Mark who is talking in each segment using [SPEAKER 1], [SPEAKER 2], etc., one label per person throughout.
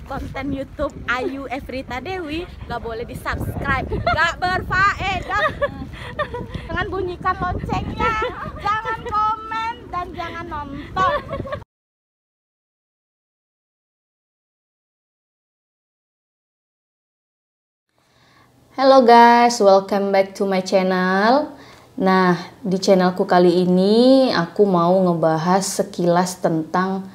[SPEAKER 1] Konten YouTube Ayu Efrita Dewi gak boleh di subscribe, gak berfaedah. Jangan bunyikan loncengnya, jangan komen dan jangan nonton.
[SPEAKER 2] Hello guys, welcome back to my channel. Nah, di channelku kali ini aku mau ngebahas sekilas tentang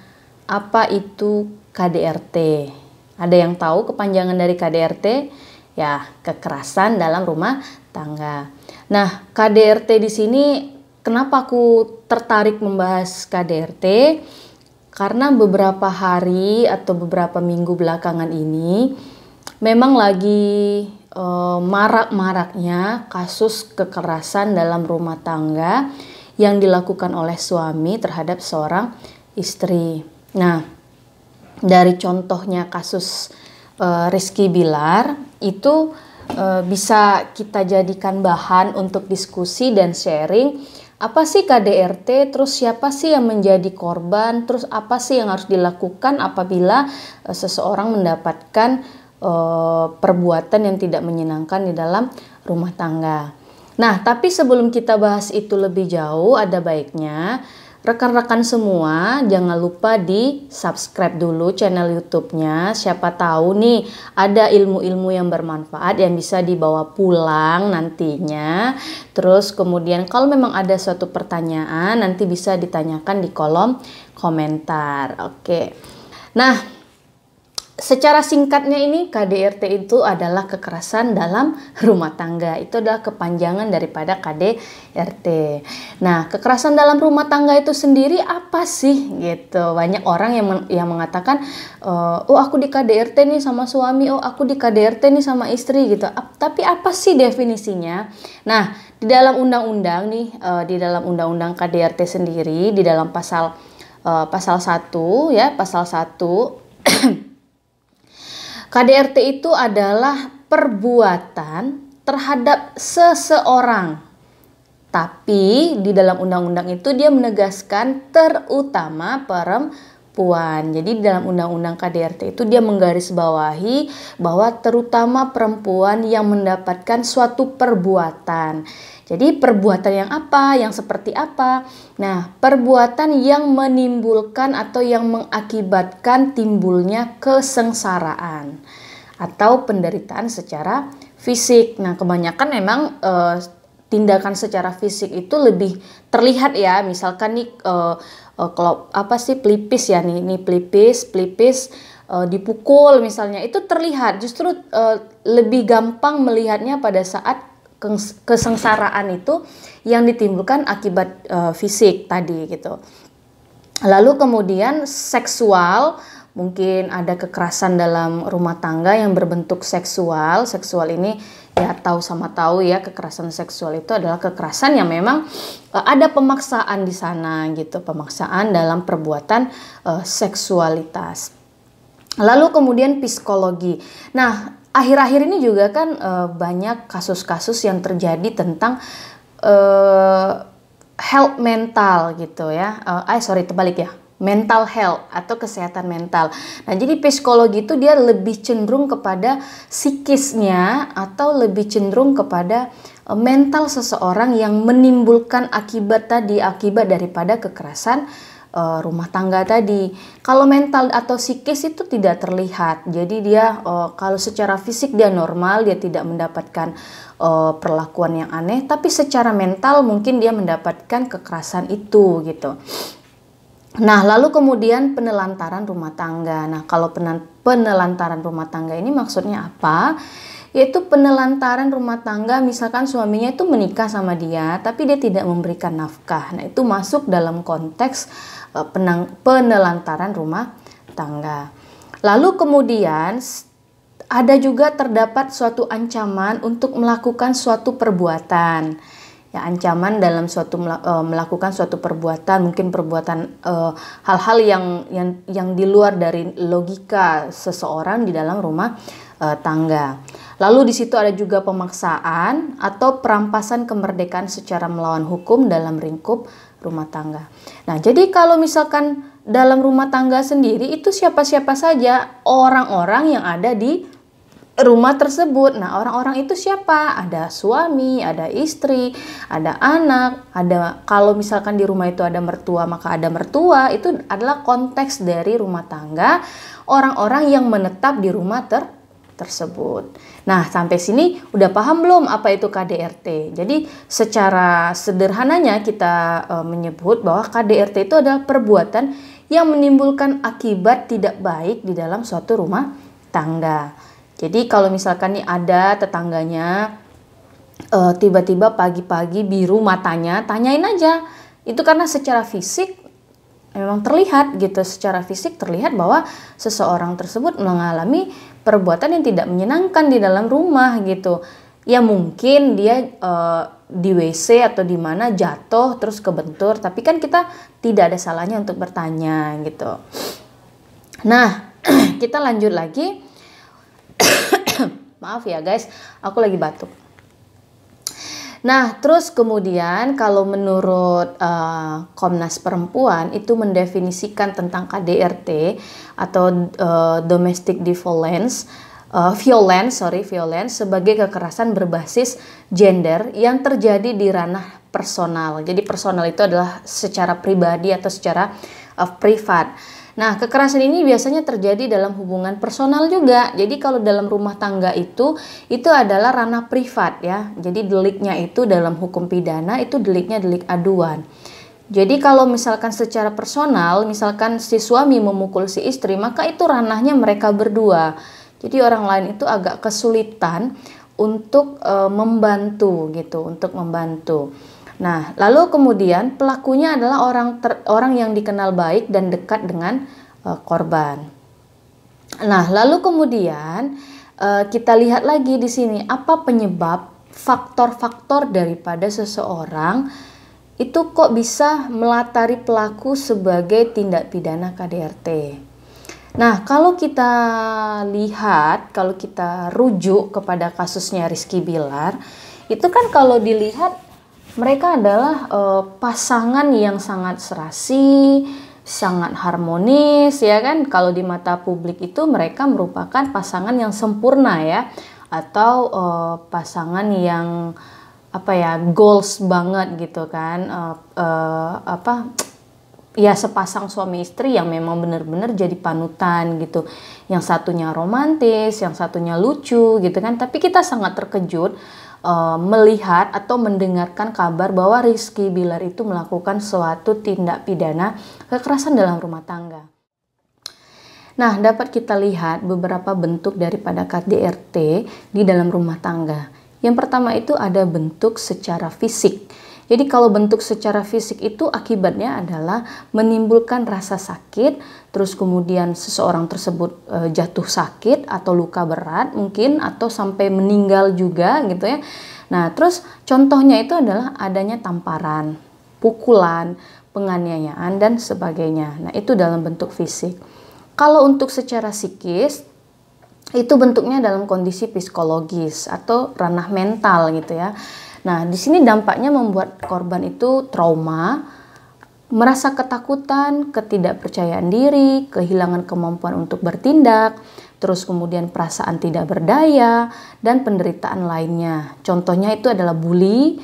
[SPEAKER 2] apa itu KDRT. Ada yang tahu kepanjangan dari KDRT? Ya, kekerasan dalam rumah tangga. Nah, KDRT di sini kenapa aku tertarik membahas KDRT? Karena beberapa hari atau beberapa minggu belakangan ini memang lagi marak-maraknya kasus kekerasan dalam rumah tangga yang dilakukan oleh suami terhadap seorang istri. Nah, dari contohnya kasus Rizky Bilar itu bisa kita jadikan bahan untuk diskusi dan sharing. Apa sih KDRT, terus siapa sih yang menjadi korban, terus apa sih yang harus dilakukan apabila seseorang mendapatkan perbuatan yang tidak menyenangkan di dalam rumah tangga. Nah, tapi sebelum kita bahas itu lebih jauh, ada baiknya rekan-rekan semua jangan lupa di subscribe dulu channel YouTube-nya. Siapa tahu nih ada ilmu-ilmu yang bermanfaat yang bisa dibawa pulang nantinya. Terus kemudian kalau memang ada suatu pertanyaan nanti bisa ditanyakan di kolom komentar. Oke. Nah, secara singkatnya ini KDRT itu adalah kekerasan dalam rumah tangga. Itu adalah kepanjangan daripada KDRT. Nah, kekerasan dalam rumah tangga itu sendiri apa sih gitu. Banyak orang yang mengatakan, oh aku di KDRT nih sama suami, oh aku di KDRT nih sama istri gitu. Tapi apa sih definisinya? Nah, di dalam undang-undang nih, di dalam undang-undang KDRT sendiri, di dalam pasal 1 ya, pasal 1 KDRT itu adalah perbuatan terhadap seseorang. Tapi di dalam undang-undang itu dia menegaskan terutama perempuan. Jadi di dalam undang-undang KDRT itu dia menggarisbawahi bahwa terutama perempuan yang mendapatkan suatu perbuatan. Jadi perbuatan yang apa, yang seperti apa? Nah, perbuatan yang menimbulkan atau yang mengakibatkan timbulnya kesengsaraan atau penderitaan secara fisik. Nah, kebanyakan memang tindakan secara fisik itu lebih terlihat ya. Misalkan nih kalau apa sih pelipis ya nih pelipis dipukul misalnya itu terlihat. Justru lebih gampang melihatnya pada saat kesengsaraan itu yang ditimbulkan akibat fisik tadi gitu. Lalu kemudian seksual, mungkin ada kekerasan dalam rumah tangga yang berbentuk seksual. Seksual ini ya tahu sama tahu ya, kekerasan seksual itu adalah kekerasan yang memang ada pemaksaan di sana gitu, pemaksaan dalam perbuatan seksualitas. Lalu kemudian psikologi. Nah, akhir-akhir ini juga kan banyak kasus-kasus yang terjadi tentang health mental gitu ya. Terbalik ya. Mental health atau kesehatan mental. Nah, jadi psikologi itu dia lebih cenderung kepada psikisnya atau lebih cenderung kepada mental seseorang yang menimbulkan akibat daripada kekerasan rumah tangga tadi. Kalau mental atau psikis itu tidak terlihat. Jadi dia kalau secara fisik dia normal, dia tidak mendapatkan perlakuan yang aneh, tapi secara mental mungkin dia mendapatkan kekerasan itu gitu. Nah, lalu kemudian penelantaran rumah tangga. Nah, kalau penelantaran rumah tangga ini maksudnya apa? Yaitu penelantaran rumah tangga, misalkan suaminya itu menikah sama dia tapi dia tidak memberikan nafkah. Nah, itu masuk dalam konteks penelantaran rumah tangga. Lalu kemudian ada juga terdapat suatu ancaman untuk melakukan suatu perbuatan. Ya, ancaman dalam melakukan suatu perbuatan, mungkin perbuatan hal-hal yang di luar dari logika seseorang di dalam rumah tangga. Lalu di situ ada juga pemaksaan atau perampasan kemerdekaan secara melawan hukum dalam lingkup rumah tangga. Nah, jadi kalau misalkan dalam rumah tangga sendiri itu siapa-siapa saja orang-orang yang ada di rumah tersebut. Nah, orang-orang itu siapa? Ada suami, ada istri, ada anak, ada, kalau misalkan di rumah itu ada mertua, maka ada mertua. Itu adalah konteks dari rumah tangga, orang-orang yang menetap di rumah tersebut. Nah, sampai sini udah paham belum apa itu KDRT? Jadi, secara sederhananya kita menyebut bahwa KDRT itu adalah perbuatan yang menimbulkan akibat tidak baik di dalam suatu rumah tangga. Jadi kalau misalkan nih ada tetangganya tiba-tiba pagi-pagi biru matanya, tanyain aja. Itu karena secara fisik memang terlihat gitu, secara fisik terlihat bahwa seseorang tersebut mengalami perbuatan yang tidak menyenangkan di dalam rumah gitu. Ya mungkin dia di WC atau di mana jatuh terus kebentur, tapi kan kita tidak ada salahnya untuk bertanya gitu. Nah, kita lanjut lagi. Maaf ya guys, aku lagi batuk. Nah, terus kemudian kalau menurut Komnas Perempuan itu mendefinisikan tentang KDRT atau domestic violence sebagai kekerasan berbasis gender yang terjadi di ranah personal. Jadi personal itu adalah secara pribadi atau secara privat. Nah, kekerasan ini biasanya terjadi dalam hubungan personal juga. Jadi kalau dalam rumah tangga itu adalah ranah privat ya. Jadi deliknya itu dalam hukum pidana itu deliknya delik aduan. Jadi kalau misalkan secara personal, misalkan si suami memukul si istri, maka itu ranahnya mereka berdua. Jadi orang lain itu agak kesulitan untuk membantu gitu, untuk membantu. Nah, lalu kemudian pelakunya adalah orang yang dikenal baik dan dekat dengan korban. Nah, lalu kemudian kita lihat lagi di sini apa penyebab faktor-faktor daripada seseorang itu kok bisa melatari pelaku sebagai tindak pidana KDRT. Nah, kalau kita lihat, kalau kita rujuk kepada kasusnya Rizky Bilar, itu kan kalau dilihat mereka adalah pasangan yang sangat serasi, sangat harmonis ya kan. Kalau di mata publik itu mereka merupakan pasangan yang sempurna ya, atau pasangan yang goals banget gitu kan. Ya sepasang suami istri yang memang benar-benar jadi panutan gitu. Yang satunya romantis, yang satunya lucu gitu kan. Tapi kita sangat terkejut melihat atau mendengarkan kabar bahwa Rizky Bilar itu melakukan suatu tindak pidana kekerasan dalam rumah tangga. Nah, dapat kita lihat beberapa bentuk daripada KDRT di dalam rumah tangga. Yang pertama itu ada bentuk secara fisik. Jadi kalau bentuk secara fisik itu akibatnya adalah menimbulkan rasa sakit, terus kemudian seseorang tersebut jatuh sakit atau luka berat mungkin, atau sampai meninggal juga gitu ya. Nah, terus contohnya itu adalah adanya tamparan, pukulan, penganiayaan dan sebagainya. Nah, itu dalam bentuk fisik. Kalau untuk secara psikis itu bentuknya dalam kondisi psikologis atau ranah mental gitu ya. Nah, di sini dampaknya membuat korban itu trauma, merasa ketakutan, ketidakpercayaan diri, kehilangan kemampuan untuk bertindak, terus kemudian perasaan tidak berdaya, dan penderitaan lainnya. Contohnya itu adalah bully,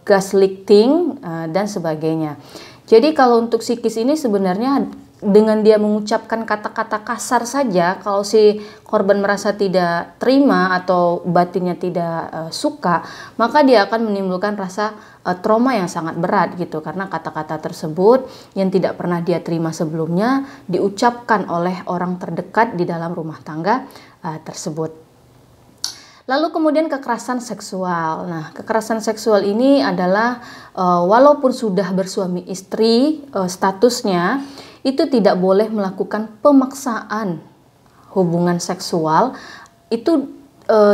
[SPEAKER 2] gaslighting, dan sebagainya. Jadi kalau untuk psikis ini sebenarnya dengan dia mengucapkan kata-kata kasar saja, kalau si korban merasa tidak terima atau batinnya tidak suka, maka dia akan menimbulkan rasa trauma yang sangat berat gitu, karena kata-kata tersebut yang tidak pernah dia terima sebelumnya diucapkan oleh orang terdekat di dalam rumah tangga tersebut. Lalu kemudian kekerasan seksual. Nah, kekerasan seksual ini adalah walaupun sudah bersuami istri statusnya, itu tidak boleh melakukan pemaksaan hubungan seksual itu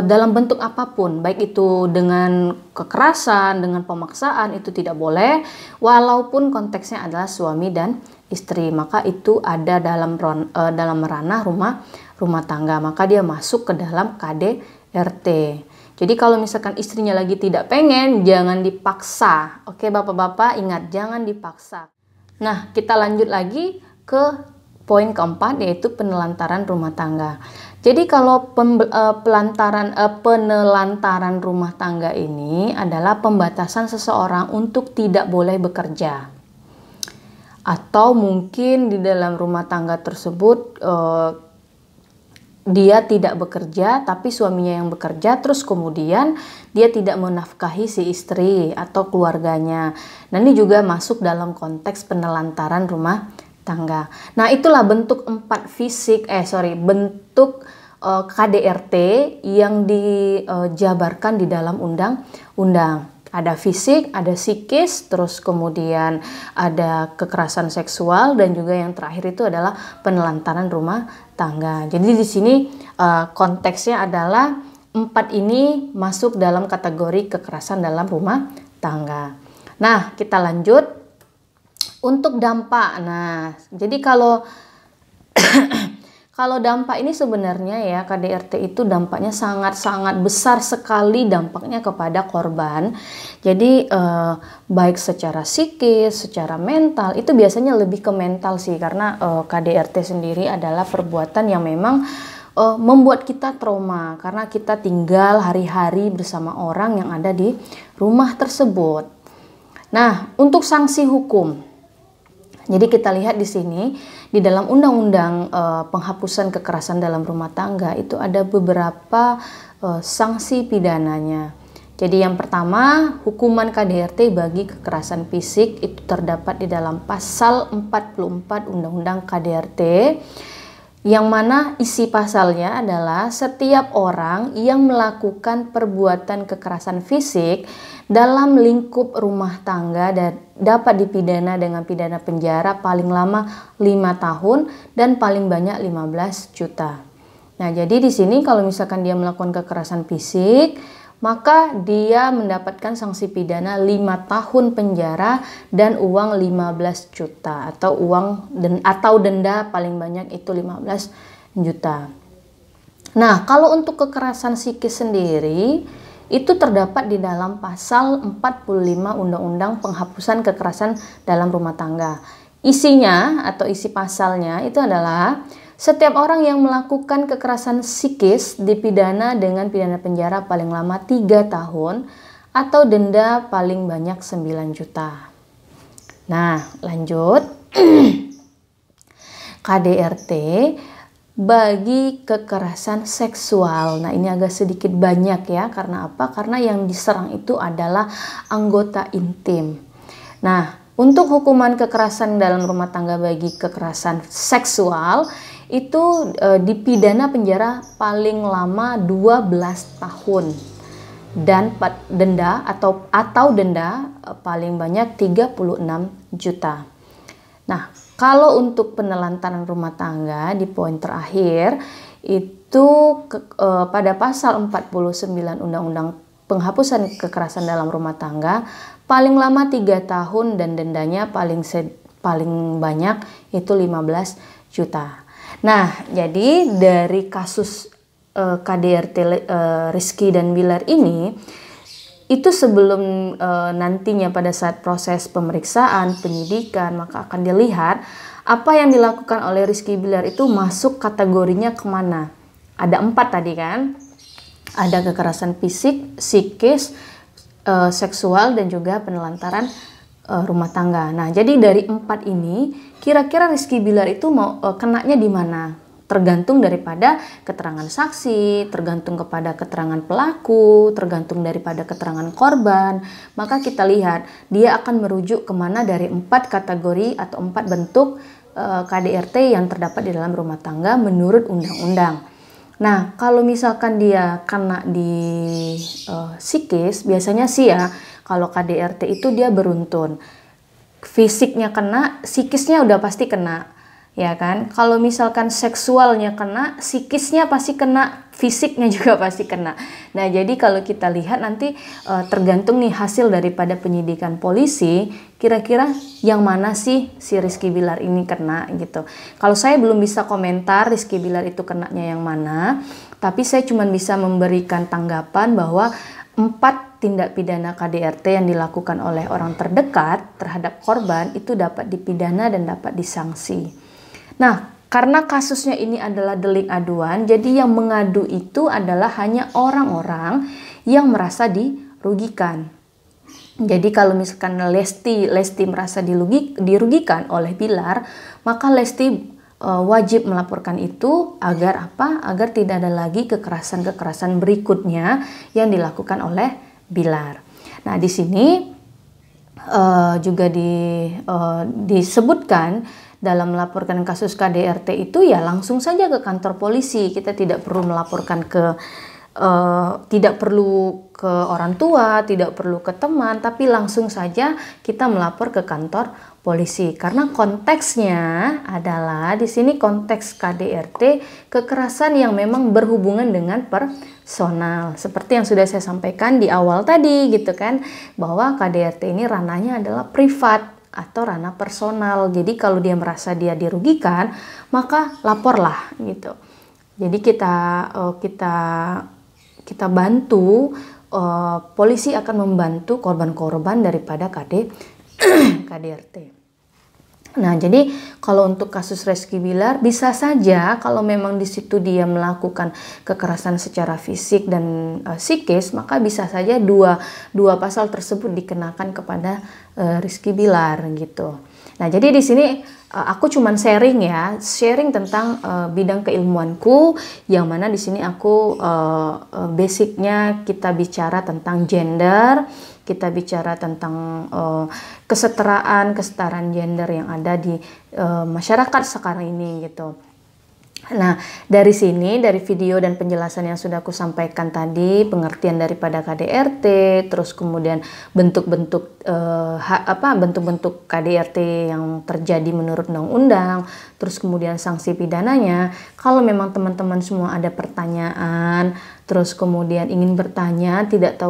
[SPEAKER 2] dalam bentuk apapun, baik itu dengan kekerasan, dengan pemaksaan, itu tidak boleh walaupun konteksnya adalah suami dan istri. Maka itu ada dalam ranah rumah tangga, maka dia masuk ke dalam KDRT. Jadi kalau misalkan istrinya lagi tidak pengen, jangan dipaksa. Oke, bapak-bapak ingat, jangan dipaksa. Nah, kita lanjut lagi ke poin keempat, yaitu penelantaran rumah tangga. Jadi kalau penelantaran rumah tangga ini adalah pembatasan seseorang untuk tidak boleh bekerja. Atau mungkin di dalam rumah tangga tersebut dia tidak bekerja tapi suaminya yang bekerja, terus kemudian dia tidak menafkahi si istri atau keluarganya. Nah, ini juga masuk dalam konteks penelantaran rumah tangga. Nah, itulah bentuk bentuk KDRT yang dijabarkan di dalam undang-undang. Ada fisik, ada psikis, terus kemudian ada kekerasan seksual, dan juga yang terakhir itu adalah penelantaran rumah tangga. Jadi di sini konteksnya adalah 4 ini masuk dalam kategori kekerasan dalam rumah tangga. Nah, kita lanjut untuk dampak. Nah, jadi kalau dampak ini sebenarnya ya, KDRT itu dampaknya sangat-sangat besar sekali dampaknya kepada korban. Jadi baik secara psikis, secara mental, itu biasanya lebih ke mental sih, karena KDRT sendiri adalah perbuatan yang memang membuat kita trauma karena kita tinggal hari-hari bersama orang yang ada di rumah tersebut. Nah, untuk sanksi hukum. Jadi kita lihat di sini di dalam undang-undang penghapusan kekerasan dalam rumah tangga itu ada beberapa sanksi pidananya. Jadi yang pertama, hukuman KDRT bagi kekerasan fisik itu terdapat di dalam pasal 44 Undang-Undang KDRT, yang mana isi pasalnya adalah setiap orang yang melakukan perbuatan kekerasan fisik dalam lingkup rumah tangga dan dapat dipidana dengan pidana penjara paling lama 5 tahun dan paling banyak 15 juta. Nah, jadi di sini kalau misalkan dia melakukan kekerasan fisik, maka dia mendapatkan sanksi pidana 5 tahun penjara dan uang 15 juta atau denda paling banyak itu 15 juta. Nah, kalau untuk kekerasan psikis sendiri itu terdapat di dalam pasal 45 Undang-Undang Penghapusan Kekerasan dalam Rumah Tangga. Isinya atau isi pasalnya itu adalah setiap orang yang melakukan kekerasan psikis dipidana dengan pidana penjara paling lama 3 tahun atau denda paling banyak 9 juta. Nah, lanjut. KDRT bagi kekerasan seksual. Nah, ini agak sedikit banyak ya. Karena apa? Karena yang diserang itu adalah anggota intim. Nah, untuk hukuman kekerasan dalam rumah tangga bagi kekerasan seksual itu dipidana penjara paling lama 12 tahun dan denda atau denda paling banyak 36 juta. Nah, kalau untuk penelantaran rumah tangga di poin terakhir itu pada pasal 49 Undang-Undang Penghapusan Kekerasan dalam Rumah Tangga paling lama 3 tahun dan dendanya paling banyak itu 15 juta. Nah, jadi dari kasus KDRT Rizky dan Bilar ini, itu sebelum nantinya pada saat proses pemeriksaan, penyidikan, maka akan dilihat apa yang dilakukan oleh Rizky Bilar itu masuk kategorinya kemana. Ada 4 tadi kan, ada kekerasan fisik, psikis, seksual, dan juga penelantaran rumah tangga. Nah, jadi dari 4 ini, kira-kira Rizky Bilar itu mau kenanya di mana? Tergantung daripada keterangan saksi, tergantung kepada keterangan pelaku, tergantung daripada keterangan korban. Maka kita lihat dia akan merujuk kemana dari 4 kategori atau 4 bentuk KDRT yang terdapat di dalam rumah tangga menurut undang-undang. Nah, kalau misalkan dia kena di psikis, biasanya sih ya, kalau KDRT itu dia beruntun. Fisiknya kena, psikisnya udah pasti kena. Ya kan, kalau misalkan seksualnya kena, psikisnya pasti kena, fisiknya juga pasti kena. Nah, jadi kalau kita lihat nanti tergantung nih hasil daripada penyidikan polisi, kira-kira yang mana sih si Rizky Bilar ini kena gitu. Kalau saya belum bisa komentar Rizky Bilar itu kenanya yang mana, tapi saya cuma bisa memberikan tanggapan bahwa 4 tindak pidana KDRT yang dilakukan oleh orang terdekat terhadap korban itu dapat dipidana dan dapat disanksi. Nah, karena kasusnya ini adalah delik aduan, jadi yang mengadu itu adalah hanya orang-orang yang merasa dirugikan. Jadi kalau misalkan Lesti merasa dirugikan oleh Bilar, maka Lesti wajib melaporkan itu agar apa? Agar tidak ada lagi kekerasan-kekerasan berikutnya yang dilakukan oleh Bilar. Nah, di sini juga disebutkan dalam melaporkan kasus KDRT itu ya langsung saja ke kantor polisi. Kita tidak perlu melaporkan tidak perlu ke orang tua, tidak perlu ke teman, tapi langsung saja kita melapor ke kantor polisi. Karena konteksnya adalah di sini konteks KDRT kekerasan yang memang berhubungan dengan personal. Seperti yang sudah saya sampaikan di awal tadi gitu kan, bahwa KDRT ini ranahnya adalah privat atau ranah personal. Jadi kalau dia merasa dia dirugikan, maka laporlah gitu. Jadi kita bantu, polisi akan membantu korban-korban daripada KDRT. Nah, jadi kalau untuk kasus Rizky Bilar bisa saja kalau memang di situ dia melakukan kekerasan secara fisik dan psikis, maka bisa saja dua pasal tersebut dikenakan kepada Rizky Bilar gitu. Nah, jadi di sini aku cuman sharing tentang bidang keilmuanku, yang mana di sini aku basicnya kita bicara tentang gender, kita bicara tentang kesetaraan gender yang ada di masyarakat sekarang ini gitu. Nah, dari sini, dari video dan penjelasan yang sudah aku sampaikan tadi, pengertian daripada KDRT, terus kemudian bentuk-bentuk KDRT yang terjadi menurut undang-undang, terus kemudian sanksi pidananya. Kalau memang teman-teman semua ada pertanyaan, terus kemudian ingin bertanya, tidak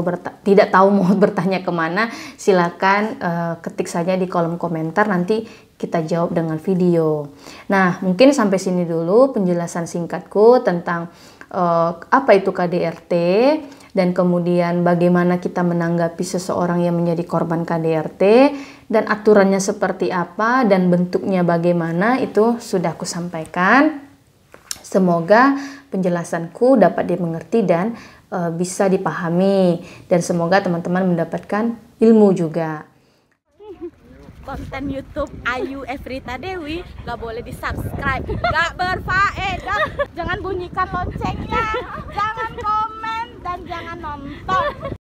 [SPEAKER 2] tahu mau bertanya kemana, silakan ketik saja di kolom komentar, nanti kita jawab dengan video. Nah, mungkin sampai sini dulu penjelasan singkatku tentang apa itu KDRT, dan kemudian bagaimana kita menanggapi seseorang yang menjadi korban KDRT, dan aturannya seperti apa, dan bentuknya bagaimana, itu sudah aku sampaikan. Semoga penjelasanku dapat dimengerti dan bisa dipahami, dan semoga teman-teman mendapatkan ilmu juga.
[SPEAKER 1] Konten YouTube Ayu Efrita Dewi gak boleh di subscribe, gak berfaedah. Jangan bunyikan loncengnya, jangan komen, dan jangan nonton.